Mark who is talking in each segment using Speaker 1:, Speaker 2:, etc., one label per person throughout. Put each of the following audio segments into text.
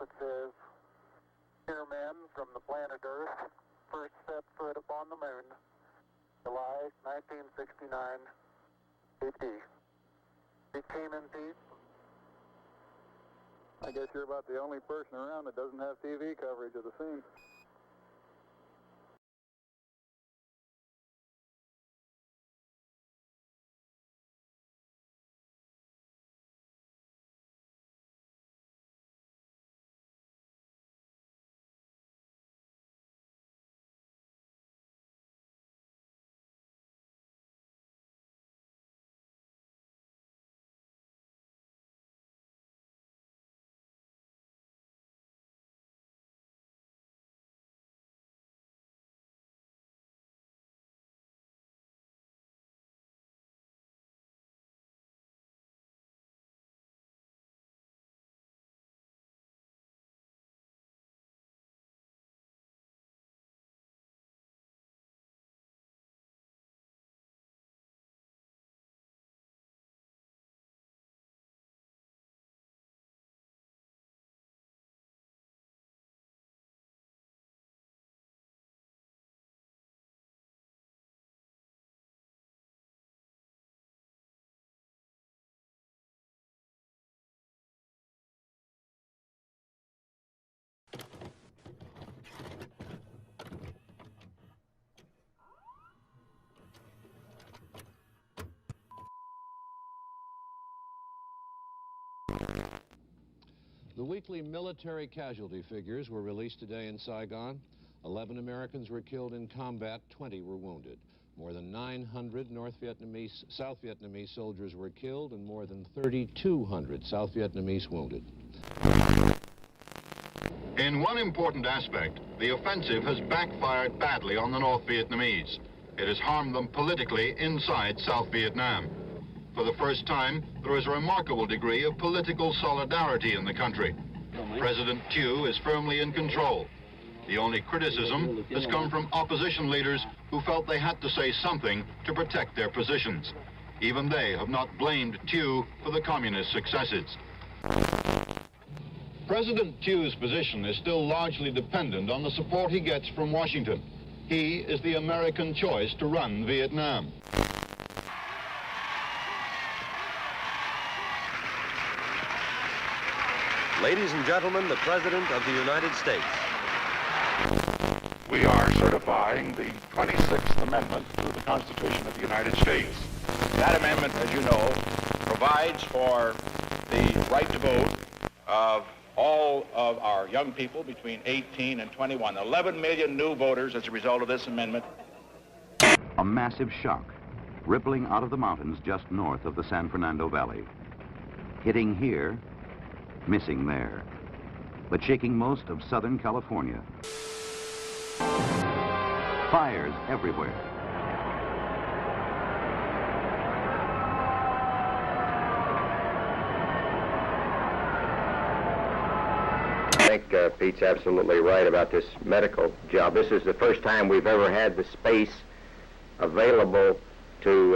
Speaker 1: It says, "Here men from the planet Earth first set foot upon the moon, July 1969 AD. It came in peace."
Speaker 2: I guess you're about the only person around that doesn't have TV coverage of the scene.
Speaker 3: The weekly military casualty figures were released today in Saigon. 11 Americans were killed in combat, 20 were wounded. More than 900 South Vietnamese soldiers were killed and more than 3,200 South Vietnamese wounded.
Speaker 4: In one important aspect, the offensive has backfired badly on the North Vietnamese. It has harmed them politically inside South Vietnam. For the first time, there is a remarkable degree of political solidarity in the country. President Thieu is firmly in control. The only criticism has come from opposition leaders who felt they had to say something to protect their positions. Even they have not blamed Thieu for the communist successes. President Thieu's position is still largely dependent on the support he gets from Washington. He is the American choice to run Vietnam.
Speaker 5: Ladies and gentlemen, the President of the United States.
Speaker 6: We are certifying the 26th Amendment to the Constitution of the United States.
Speaker 7: That amendment, as you know, provides for the right to vote of all of our young people between 18 and 21. 11 million new voters as a result of this amendment.
Speaker 8: A massive shock rippling out of the mountains just north of the San Fernando Valley. Hitting here, missing there, but shaking most of Southern California. Fires everywhere.
Speaker 9: I think Pete's absolutely right about this medical job. This is the first time we've ever had the space available to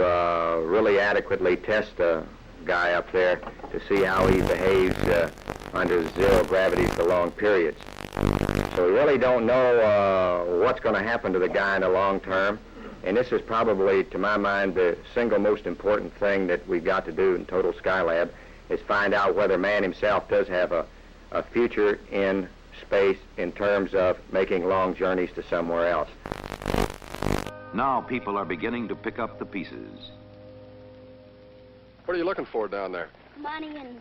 Speaker 9: really adequately test a guy up there to see how he behaves under zero gravity for long periods. So we really don't know what's going to happen to the guy in the long term, and this is probably, to my mind, the single most important thing that we've got to do in Total Skylab is find out whether man himself does have a future in space in terms of making long journeys to somewhere else.
Speaker 8: Now people are beginning to pick up the pieces.
Speaker 2: What are you looking for down there?
Speaker 10: Money and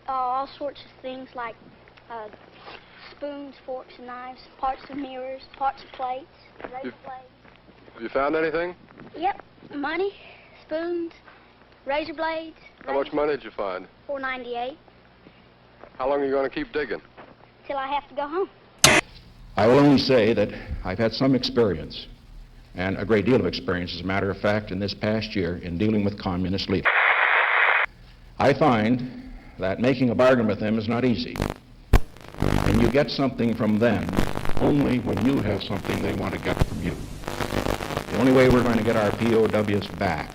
Speaker 10: all sorts of things like spoons, forks, and knives, parts of mirrors, parts of plates, razor blades.
Speaker 2: Have you found anything?
Speaker 10: Yep, money, spoons, razor blades.
Speaker 2: How much money did you find?
Speaker 10: $4.98.
Speaker 2: How long are you going to keep digging?
Speaker 10: Till I have to go home.
Speaker 11: I will only say that I've had some experience, and a great deal of experience, as a matter of fact, in this past year in dealing with communist leaders. I find that making a bargain with them is not easy. And you get something from them only when you have something they want to get from you. The only way we're going to get our POWs back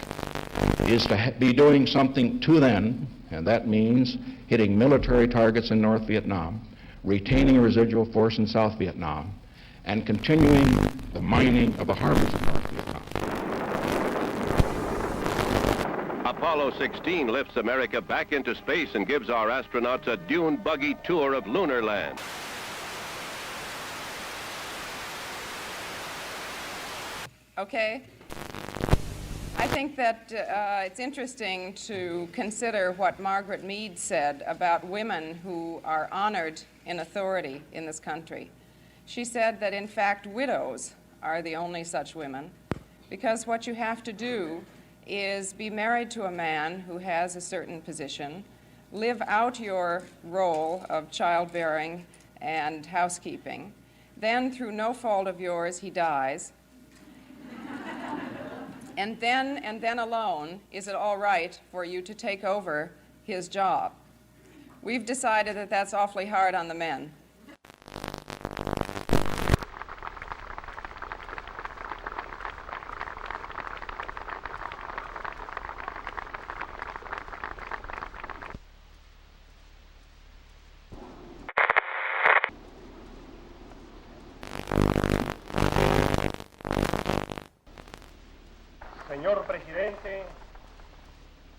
Speaker 11: is to be doing something to them and that means hitting military targets in North Vietnam, retaining a residual force in South Vietnam, and continuing the mining of the harbors of North Vietnam.
Speaker 12: Apollo 16 lifts America back into space and gives our astronauts a dune buggy tour of lunar land.
Speaker 13: Okay. I think that it's interesting to consider what Margaret Mead said about women who are honored in authority in this country. She said that, in fact, widows are the only such women, because what you have to do is be married to a man who has a certain position, live out your role of childbearing and housekeeping, then, through no fault of yours, he dies, and then alone is it all right for you to take over his job. We've decided that that's awfully hard on the men.
Speaker 14: Señor presidente,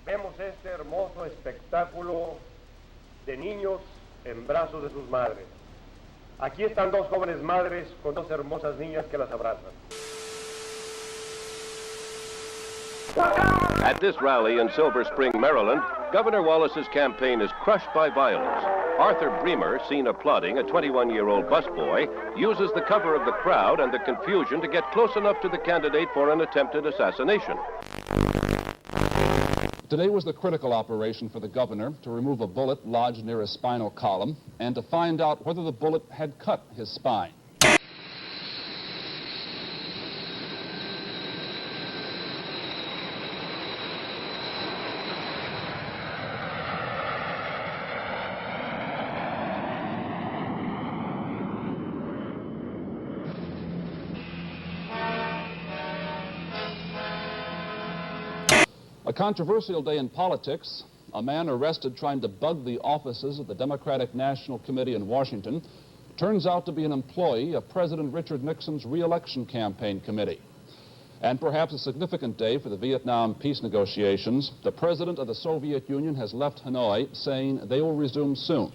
Speaker 14: vemos este hermoso espectáculo de niños en brazos de sus madres. Aquí están dos jóvenes madres con dos hermosas niñas que las abrazan.
Speaker 12: At this rally in Silver Spring, Maryland, Governor Wallace's campaign is crushed by violence. Arthur Bremer, seen applauding a 21-year-old busboy, uses the cover of the crowd and the confusion to get close enough to the candidate for an attempted assassination.
Speaker 15: Today was the critical operation for the governor to remove a bullet lodged near his spinal column and to find out whether the bullet had cut his spine. A controversial day in politics. A man arrested trying to bug the offices of the Democratic National Committee in Washington turns out to be an employee of President Richard Nixon's re-election campaign committee. And perhaps a significant day for the Vietnam peace negotiations. The president of the Soviet Union has left Hanoi, saying they will resume soon.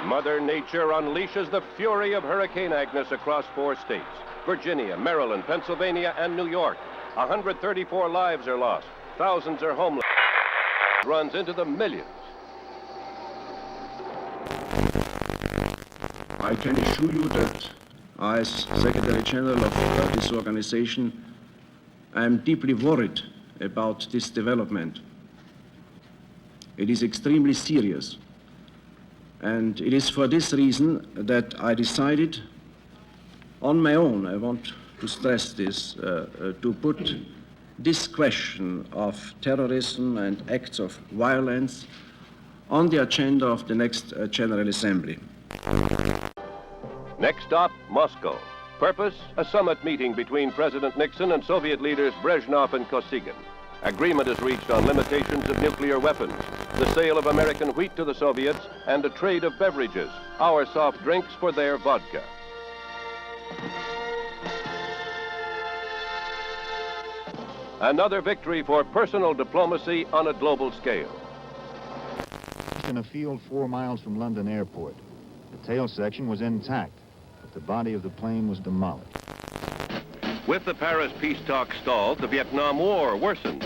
Speaker 12: Mother Nature unleashes the fury of Hurricane Agnes across 4 states: Virginia, Maryland, Pennsylvania, and New York. 134 lives are lost. Thousands are homeless. It runs into the millions.
Speaker 16: I can assure you that as Secretary General of this organization, I am deeply worried about this development. It is extremely serious. And it is for this reason that I decided on my own, I want to stress this, to put this question of terrorism and acts of violence on the agenda of the next General Assembly.
Speaker 12: Next stop, Moscow. Purpose, a summit meeting between President Nixon and Soviet leaders Brezhnev and Kosygin. Agreement is reached on limitations of nuclear weapons, the sale of American wheat to the Soviets, and a trade of beverages, our soft drinks for their vodka. Another victory for personal diplomacy on a global scale.
Speaker 17: In a field 4 miles from London Airport. The tail section was intact, but the body of the plane was demolished.
Speaker 12: With the Paris peace talks stalled, the Vietnam War worsens.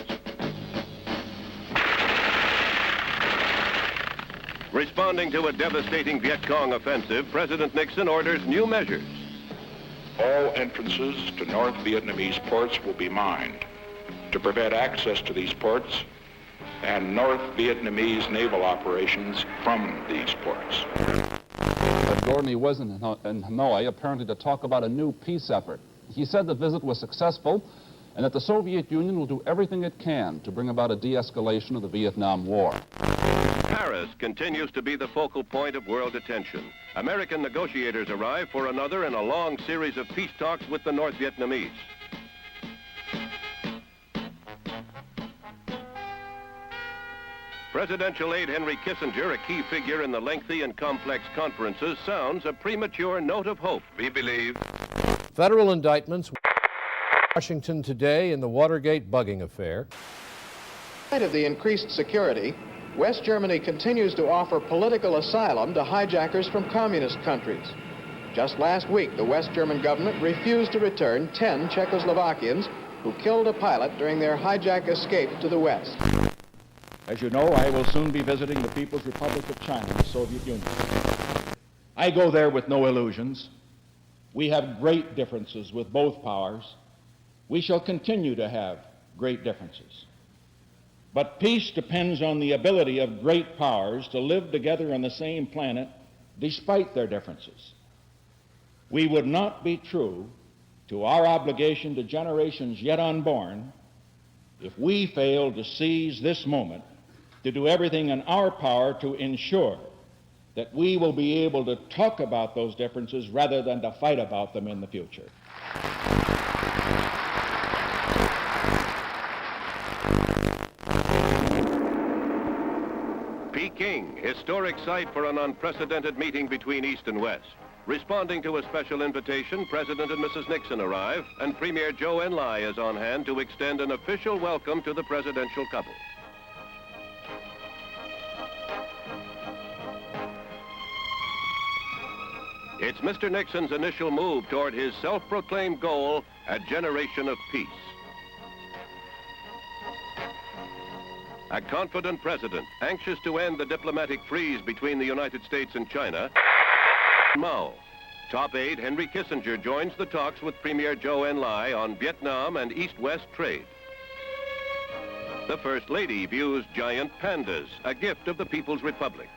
Speaker 12: Responding to a devastating Viet Cong offensive, President Nixon orders new measures.
Speaker 6: All entrances to North Vietnamese ports will be mined to prevent access to these ports and North Vietnamese naval operations from these ports.
Speaker 15: But Gordon was in Hanoi apparently to talk about a new peace effort. He said the visit was successful and that the Soviet Union will do everything it can to bring about a de-escalation of the Vietnam War.
Speaker 12: Paris continues to be the focal point of world attention. American negotiators arrive for another in a long series of peace talks with the North Vietnamese. Presidential aide Henry Kissinger, a key figure in the lengthy and complex conferences, sounds a premature note of hope. We believe.
Speaker 3: Federal indictments Washington today in the Watergate bugging affair.
Speaker 18: In spite of the increased security, West Germany continues to offer political asylum to hijackers from communist countries. Just last week, the West German government refused to return 10 Czechoslovakians who killed a pilot during their hijack escape to the West.
Speaker 11: As you know, I will soon be visiting the People's Republic of China, the Soviet Union. I go there with no illusions. We have great differences with both powers. We shall continue to have great differences. But peace depends on the ability of great powers to live together on the same planet despite their differences. We would not be true to our obligation to generations yet unborn if we failed to seize this moment to do everything in our power to ensure that we will be able to talk about those differences rather than to fight about them in the future.
Speaker 12: Peking, historic site for an unprecedented meeting between East and West. Responding to a special invitation, President and Mrs. Nixon arrive, and Premier Zhou Enlai is on hand to extend an official welcome to the presidential couple. It's Mr. Nixon's initial move toward his self-proclaimed goal, a generation of peace. A confident president, anxious to end the diplomatic freeze between the United States and China. Mao. Top aide Henry Kissinger joins the talks with Premier Zhou Enlai on Vietnam and East-West trade. The First Lady views giant pandas, a gift of the People's Republic.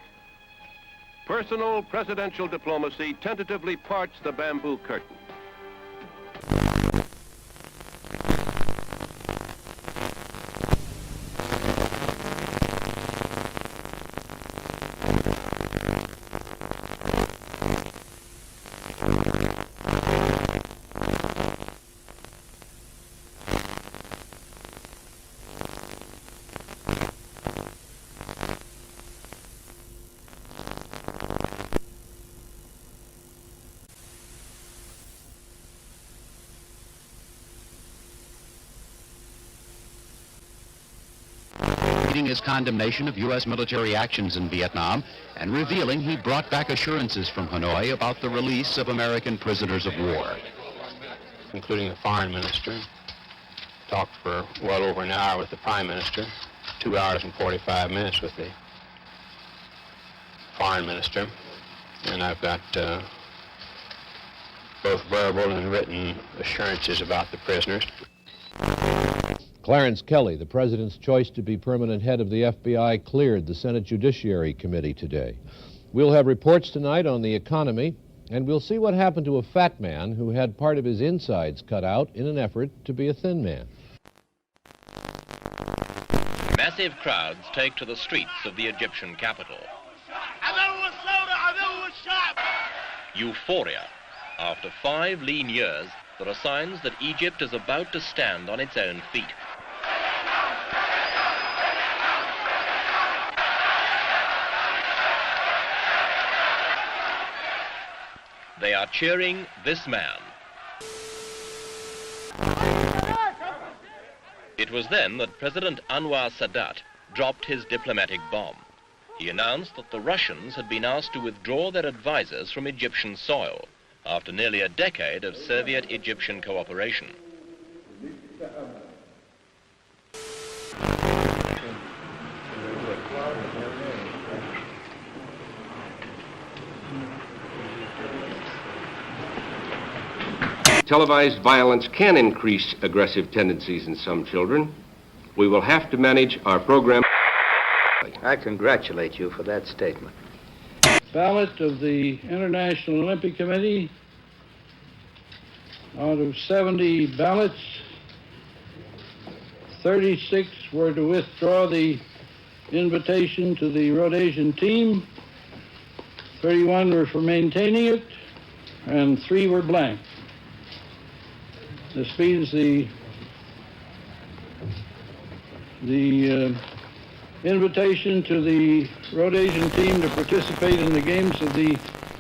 Speaker 12: Personal presidential diplomacy tentatively parts the bamboo curtain.
Speaker 19: His condemnation of U.S. military actions in Vietnam and revealing he brought back assurances from Hanoi about the release of American prisoners of war.
Speaker 20: Including the foreign minister, talked for well over an hour with the prime minister, 2 hours and 45 minutes with the foreign minister, and I've got both verbal and written assurances about the prisoners.
Speaker 3: Clarence Kelly, the president's choice to be permanent head of the FBI, cleared the Senate Judiciary Committee today. We'll have reports tonight on the economy, and we'll see what happened to a fat man who had part of his insides cut out in an effort to be a thin man.
Speaker 21: Massive crowds take to the streets of the Egyptian capital. Euphoria. After 5 lean years, there are signs that Egypt is about to stand on its own feet. They are cheering this man. It was then that President Anwar Sadat dropped his diplomatic bomb. He announced that the Russians had been asked to withdraw their advisors from Egyptian soil after nearly a decade of Soviet-Egyptian cooperation.
Speaker 22: Televised violence can increase aggressive tendencies in some children. We will have to manage our program.
Speaker 23: I congratulate you for that statement.
Speaker 24: Ballot of the International Olympic Committee. Out of 70 ballots, 36 were to withdraw the invitation to the Rhodesian team, 31 were for maintaining it, and 3 were blank. This means the invitation to the Rhodesian team to participate in the games of the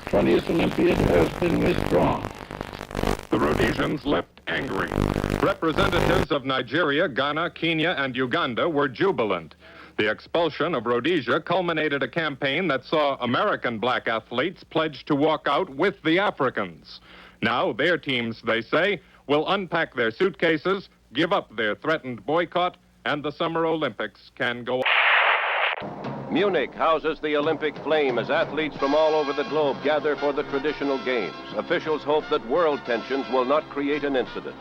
Speaker 24: 20th Olympiad has been withdrawn.
Speaker 1: The Rhodesians left angry. Representatives of Nigeria, Ghana, Kenya, and Uganda were jubilant. The expulsion of Rhodesia culminated a campaign that saw American black athletes pledge to walk out with the Africans. Now their teams, they say, will unpack their suitcases, give up their threatened boycott, and the Summer Olympics can go on.
Speaker 12: Munich houses the Olympic flame as athletes from all over the globe gather for the traditional games. Officials hope that world tensions will not create an incident.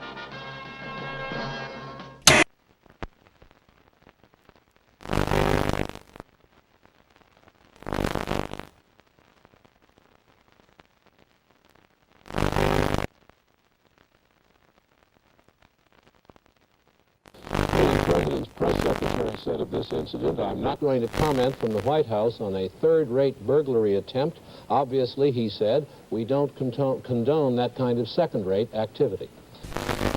Speaker 3: The President's press secretary said of this incident, "I'm not going to comment from the White House on a third-rate burglary attempt. Obviously," he said, "we don't condone that kind of second-rate activity."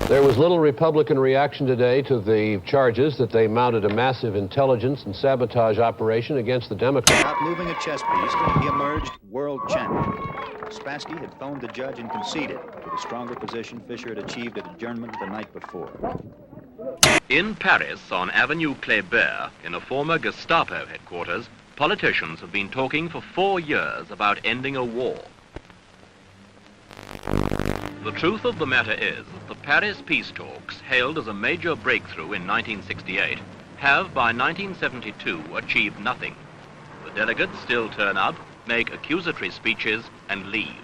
Speaker 3: There was little Republican reaction today to the charges that they mounted a massive intelligence and sabotage operation against the Democrats.
Speaker 4: Without moving a chess piece, he emerged world champion. Spassky had phoned the judge and conceded. With a stronger position, Fischer had achieved at adjournment the night before.
Speaker 21: In Paris, on Avenue Kléber, in a former Gestapo headquarters, politicians have been talking for 4 years about ending a war. The truth of the matter is that the Paris peace talks, hailed as a major breakthrough in 1968, have by 1972 achieved nothing. The delegates still turn up, make accusatory speeches, and leave.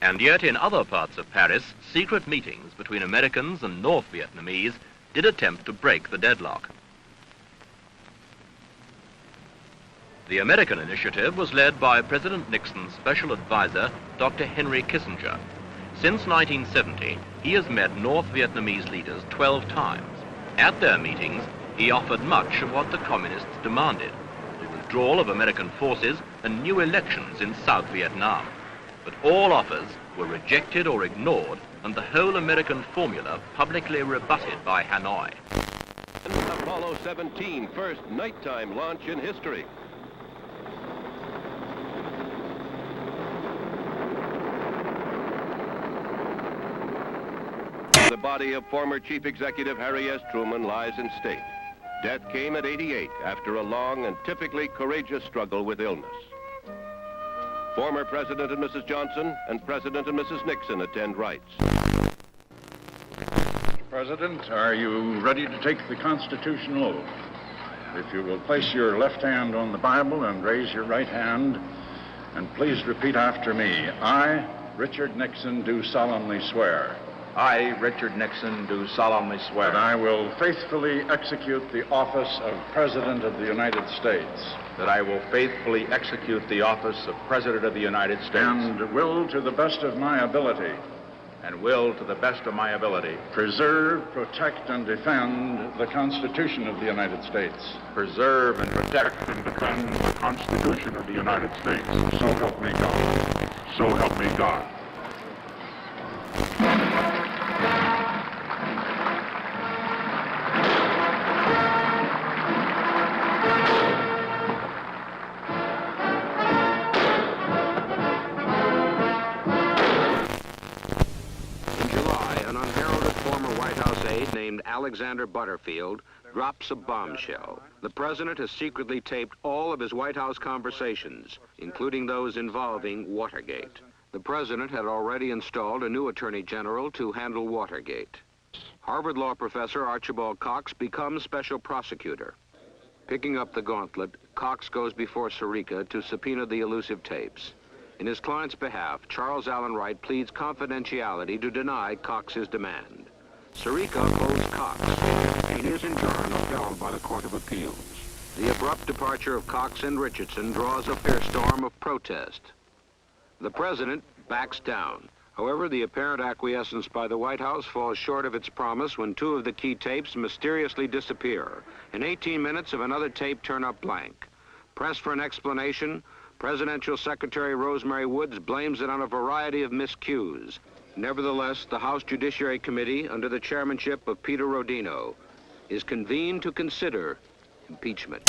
Speaker 21: And yet in other parts of Paris, secret meetings between Americans and North Vietnamese did attempt to break the deadlock. The American initiative was led by President Nixon's special advisor, Dr. Henry Kissinger. Since 1970, he has met North Vietnamese leaders 12 times. At their meetings, he offered much of what the communists demanded: the withdrawal of American forces and new elections in South Vietnam. But all offers were rejected or ignored, and the whole American formula publicly rebutted by Hanoi.
Speaker 12: Apollo 17, first nighttime launch in history. The body of former Chief Executive Harry S. Truman lies in state. Death came at 88 after a long and typically courageous struggle with illness. Former President and Mrs. Johnson and President and Mrs. Nixon attend rites.
Speaker 5: Mr. President, are you ready to take the constitutional oath? If you will place your left hand on the Bible and raise your right hand, and please repeat after me. I, Richard Nixon, do solemnly swear.
Speaker 7: I, Richard Nixon, do solemnly swear
Speaker 5: That I will faithfully execute the office of President of the United States.
Speaker 7: that I will faithfully execute the office of President of the United States.
Speaker 5: And will, to the best of my ability, preserve, protect, and defend the Constitution of the United States.
Speaker 7: Preserve and protect
Speaker 5: and defend the Constitution of the United States. So help me God. So help me God.
Speaker 22: Named Alexander Butterfield drops a bombshell. The president has secretly taped all of his White House conversations, including those involving Watergate. The president had already installed a new attorney general to handle Watergate. Harvard law professor Archibald Cox becomes special prosecutor. Picking up the gauntlet, Cox goes before Sirica to subpoena the elusive tapes. In his client's behalf, Charles Allen Wright pleads confidentiality to deny Cox's demand. Sirica owes Cox. He is in turn upheld by the Court of Appeals. The abrupt departure of Cox and Richardson draws a fierce storm of protest. The president backs down. However, the apparent acquiescence by the White House falls short of its promise when two of the key tapes mysteriously disappear. In 18 minutes of another tape turn up blank. Pressed for an explanation, Presidential Secretary Rosemary Woods blames it on a variety of miscues. Nevertheless, the House Judiciary Committee, under the chairmanship of Peter Rodino, is convened to consider impeachment.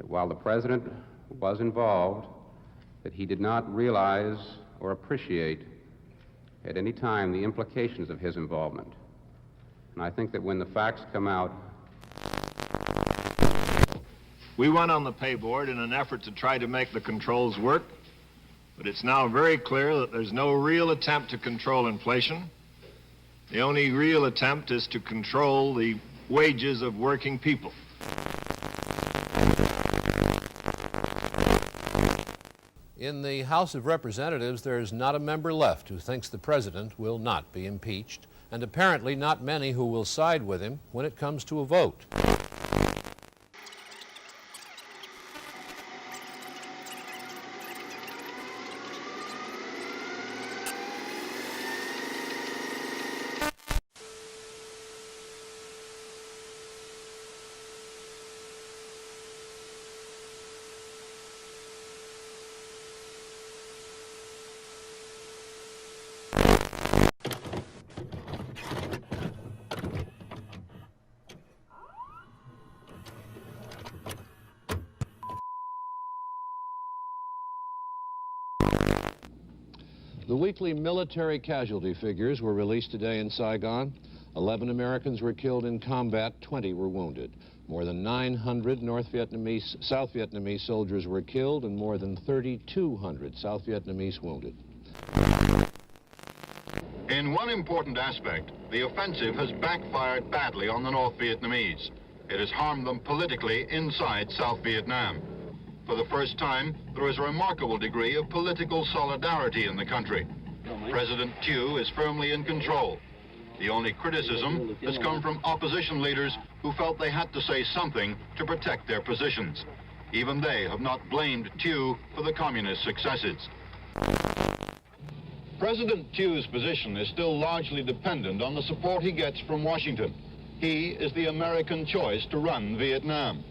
Speaker 2: While the President was involved, that he did not realize or appreciate at any time the implications of his involvement. And I think that when the facts come out...
Speaker 8: We went on the pay board in an effort to try to make the controls work, but it's now very clear that there's no real attempt to control inflation. The only real attempt is to control the wages of working people.
Speaker 3: In the House of Representatives, there is not a member left who thinks the president will not be impeached, and apparently not many who will side with him when it comes to a vote. The weekly military casualty figures were released today in Saigon. 11 Americans were killed in combat, 20 were wounded. More than 900 South Vietnamese soldiers were killed and more than 3,200 South Vietnamese wounded.
Speaker 9: In one important aspect, the offensive has backfired badly on the North Vietnamese. It has harmed them politically inside South Vietnam. For the first time, there is a remarkable degree of political solidarity in the country. President Thieu is firmly in control. The only criticism has come from opposition leaders who felt they had to say something to protect their positions. Even they have not blamed Thieu for the communist successes. President Thieu's position is still largely dependent on the support he gets from Washington. He is the American choice to run Vietnam.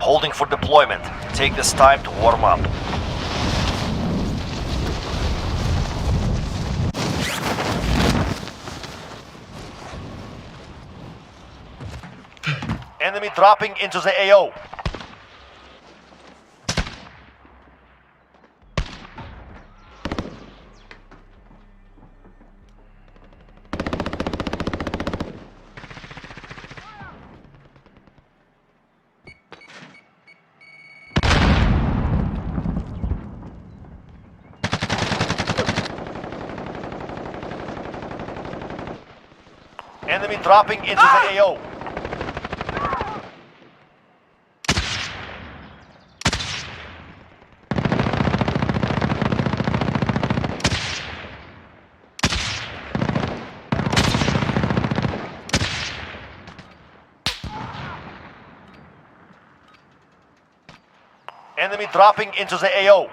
Speaker 10: Holding for deployment. Take this time to warm up. Enemy dropping into the AO. Enemy dropping into the AO. Enemy dropping into the AO.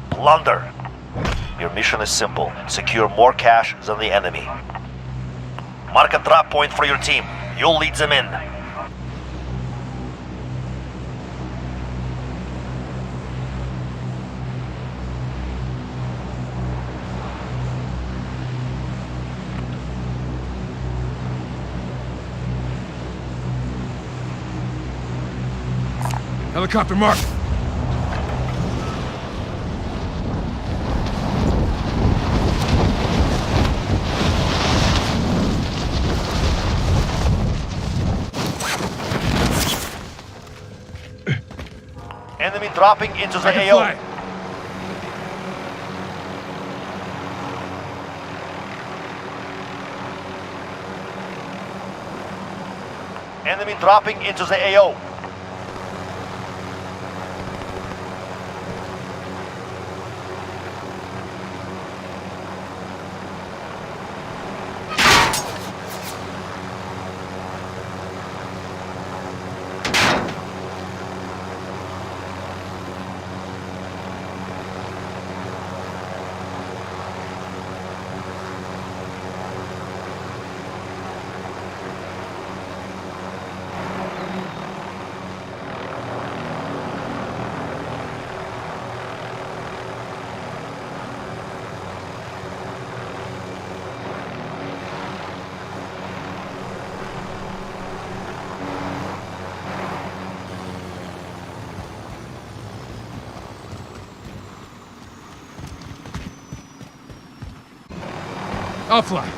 Speaker 10: Plunder. Your mission is simple. Secure more cash than the enemy. Mark a drop point for your team. You'll lead them in.
Speaker 13: Helicopter marked.
Speaker 10: Enemy dropping into the AO.
Speaker 13: Fly.
Speaker 10: Enemy dropping into the AO.
Speaker 13: I'll fly.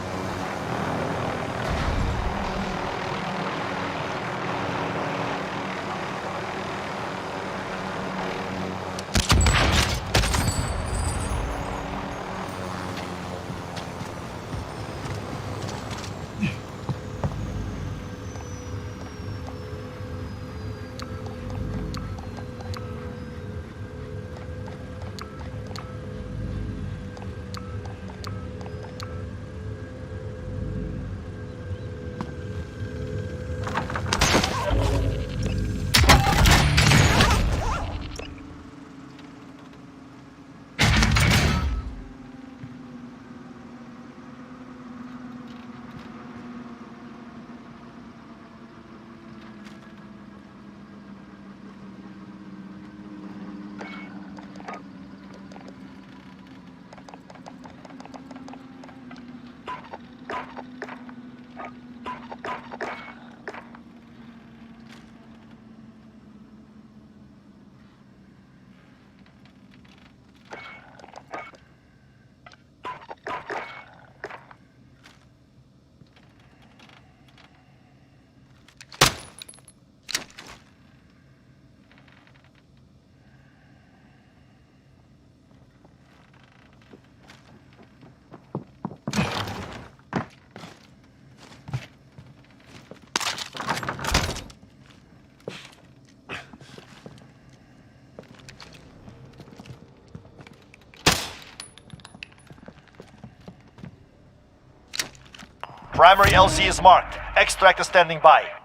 Speaker 10: Primary LC is marked. Extract is standing by.